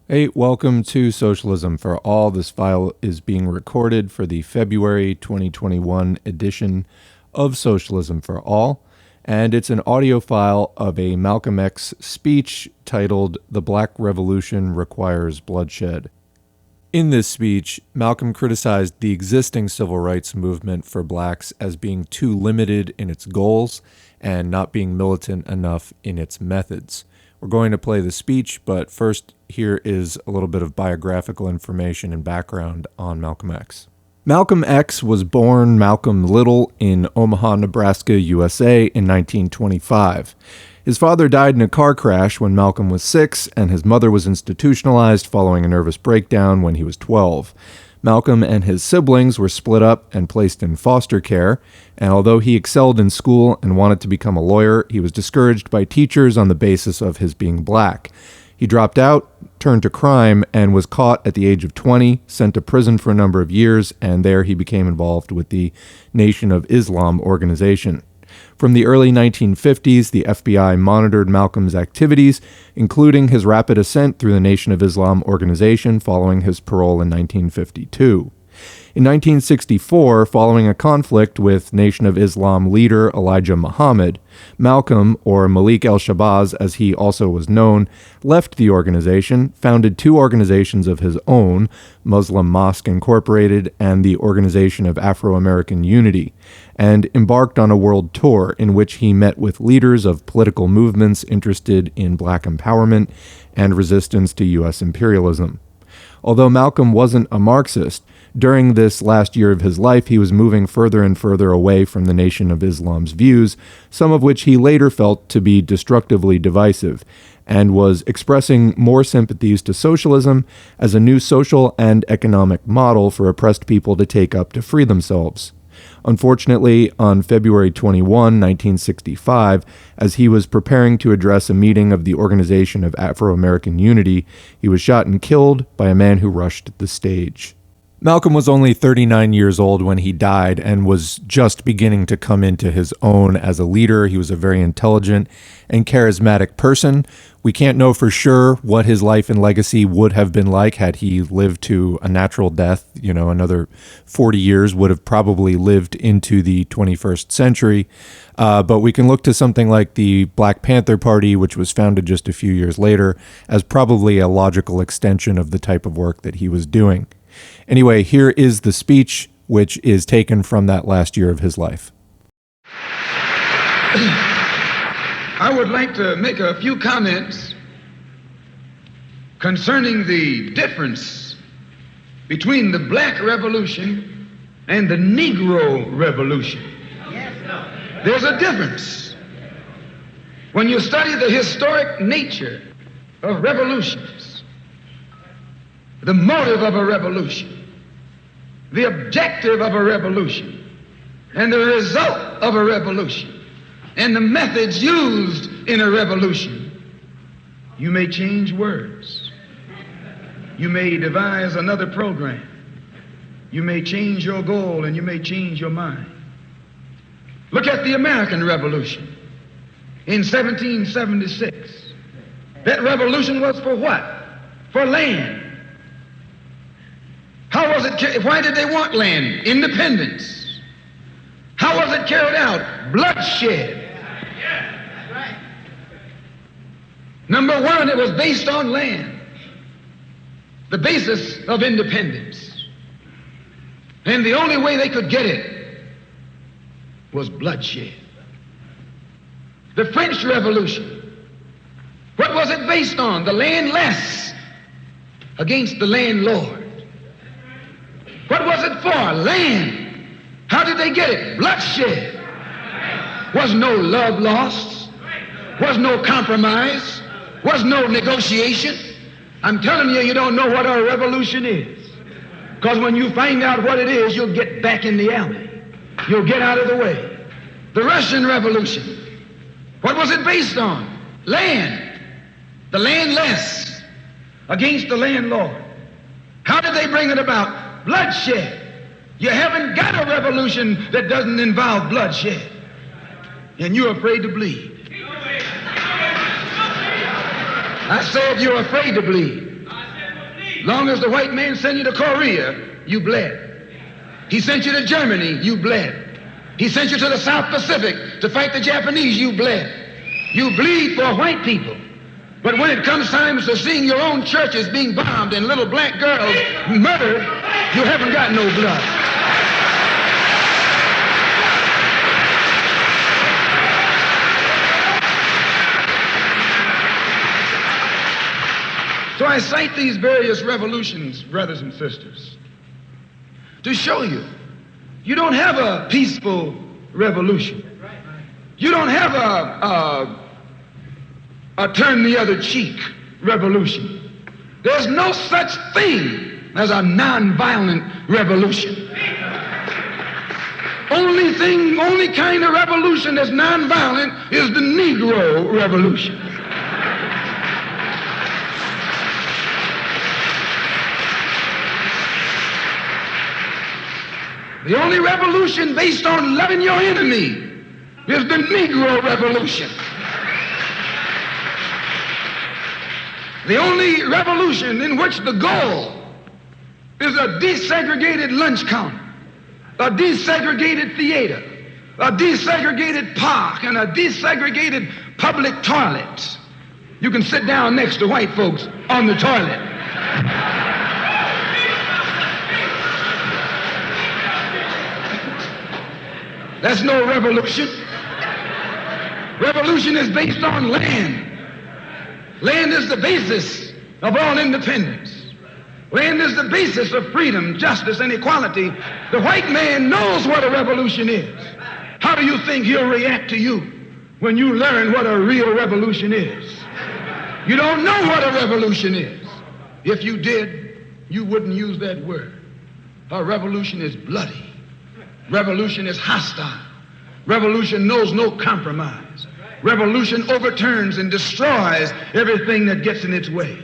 Hey, welcome to Socialism for All. This file is being recorded for the February 2021 edition of Socialism for All, and it's an audio file of a Malcolm X speech titled "The Black Revolution Requires Bloodshed." In this speech, Malcolm criticized the existing civil rights movement for blacks as being too limited in its goals and not being militant enough in its methods. We're going to play the speech, but first, here is a little bit of biographical information and background on Malcolm X. Malcolm X was born Malcolm Little in Omaha, Nebraska, USA in 1925. His father died in a car crash when Malcolm was 6, and his mother was institutionalized following a nervous breakdown when he was 12. Malcolm and his siblings were split up and placed in foster care, and although he excelled in school and wanted to become a lawyer, he was discouraged by teachers on the basis of his being black. He dropped out, turned to crime, and was caught at the age of 20, sent to prison for a number of years, and there he became involved with the Nation of Islam organization. From the early 1950s, the FBI monitored Malcolm's activities, including his rapid ascent through the Nation of Islam organization following his parole in 1952. In 1964, following a conflict with Nation of Islam leader Elijah Muhammad, Malcolm, or Malik el-Shabazz as he also was known, left the organization, founded two organizations of his own, Muslim Mosque Incorporated and the Organization of Afro-American Unity, and embarked on a world tour in which he met with leaders of political movements interested in black empowerment and resistance to U.S. imperialism. Although Malcolm wasn't a Marxist, during this last year of his life, he was moving further and further away from the Nation of Islam's views, some of which he later felt to be destructively divisive, and was expressing more sympathies to socialism as a new social and economic model for oppressed people to take up to free themselves. Unfortunately, on February 21, 1965, as he was preparing to address a meeting of the Organization of Afro-American Unity, he was shot and killed by a man who rushed the stage. Malcolm was only 39 years old when he died and was just beginning to come into his own as a leader. He was a very intelligent and charismatic person. We can't know for sure what his life and legacy would have been like had he lived to a natural death. Another 40 years would have probably lived into the 21st century. But we can look to something like the Black Panther Party, which was founded just a few years later, as probably a logical extension of the type of work that he was doing. Anyway, here is the speech, which is taken from that last year of his life. I would like to make a few comments concerning the difference between the Black Revolution and the Negro Revolution. There's a difference. When you study the historic nature of revolutions, the motive of a revolution, the objective of a revolution, and the result of a revolution, and the methods used in a revolution, you may change words. You may devise another program. You may change your goal and you may change your mind. Look at the American Revolution in 1776. That revolution was for what? For land. How was it? Why did they want land? Independence. How was it carried out? Bloodshed. Number one, it was based on land, the basis of independence. And the only way they could get it was bloodshed. The French Revolution, what was it based on? The landless against the landlord. What was it for? Land. How did they get it? Bloodshed. Was no love lost. Was no compromise. Was no negotiation. I'm telling you, you don't know what our revolution is. Because when you find out what it is, you'll get back in the alley. You'll get out of the way. The Russian Revolution, what was it based on? Land. The landless against the landlord. How did they bring it about? Bloodshed. You haven't got a revolution that doesn't involve bloodshed. And you're afraid to bleed. I said you're afraid to bleed. Long as the white man sent you to Korea, you bled. He sent you to Germany, you bled. He sent you to the South Pacific to fight the Japanese, you bled. You bleed for white people. But when it comes time to seeing your own churches being bombed and little black girls murdered, you haven't got no blood. So I cite these various revolutions, brothers and sisters, to show you, you don't have a peaceful revolution. You don't have a turn the other cheek revolution. There's no such thing as a nonviolent revolution. Only kind of revolution that's nonviolent is the Negro revolution. The only revolution based on loving your enemy is the Negro revolution. The only revolution in which the goal is a desegregated lunch counter, a desegregated theater, a desegregated park, and a desegregated public toilet. You can sit down next to white folks on the toilet. That's no revolution. Revolution is based on land. Land is the basis of all independence. Land is the basis of freedom, justice, and equality. The white man knows what a revolution is. How do you think he'll react to you when you learn what a real revolution is? You don't know what a revolution is. If you did, you wouldn't use that word. A revolution is bloody. Revolution is hostile. Revolution knows no compromise. Revolution overturns and destroys everything that gets in its way.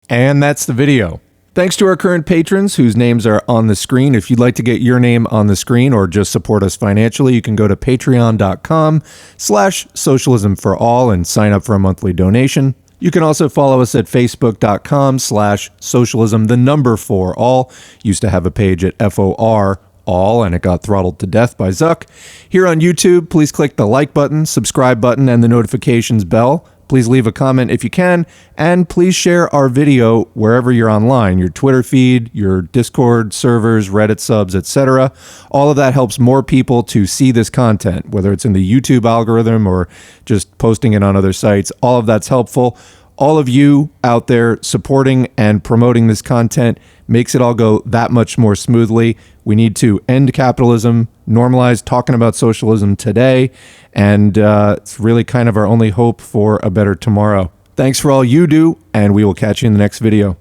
And that's the video. Thanks to our current patrons whose names are on the screen. If you'd like to get your name on the screen or just support us financially, you can go to patreon.com/socialismforall and sign up for a monthly donation. You can also follow us at facebook.com/socialism4all. Used to have a page at FOR all, and it got throttled to death by Zuck. Here on YouTube, please click the like button, subscribe button, and the notifications bell. Please leave a comment if you can, and please share our video wherever you're online, your Twitter feed, your Discord servers, Reddit subs, etc. All of that helps more people to see this content, whether it's in the YouTube algorithm or just posting it on other sites. All of that's helpful. All of you out there supporting and promoting this content makes it all go that much more smoothly. We need to end capitalism, normalize talking about socialism today, and it's really kind of our only hope for a better tomorrow. Thanks for all you do, and we will catch you in the next video.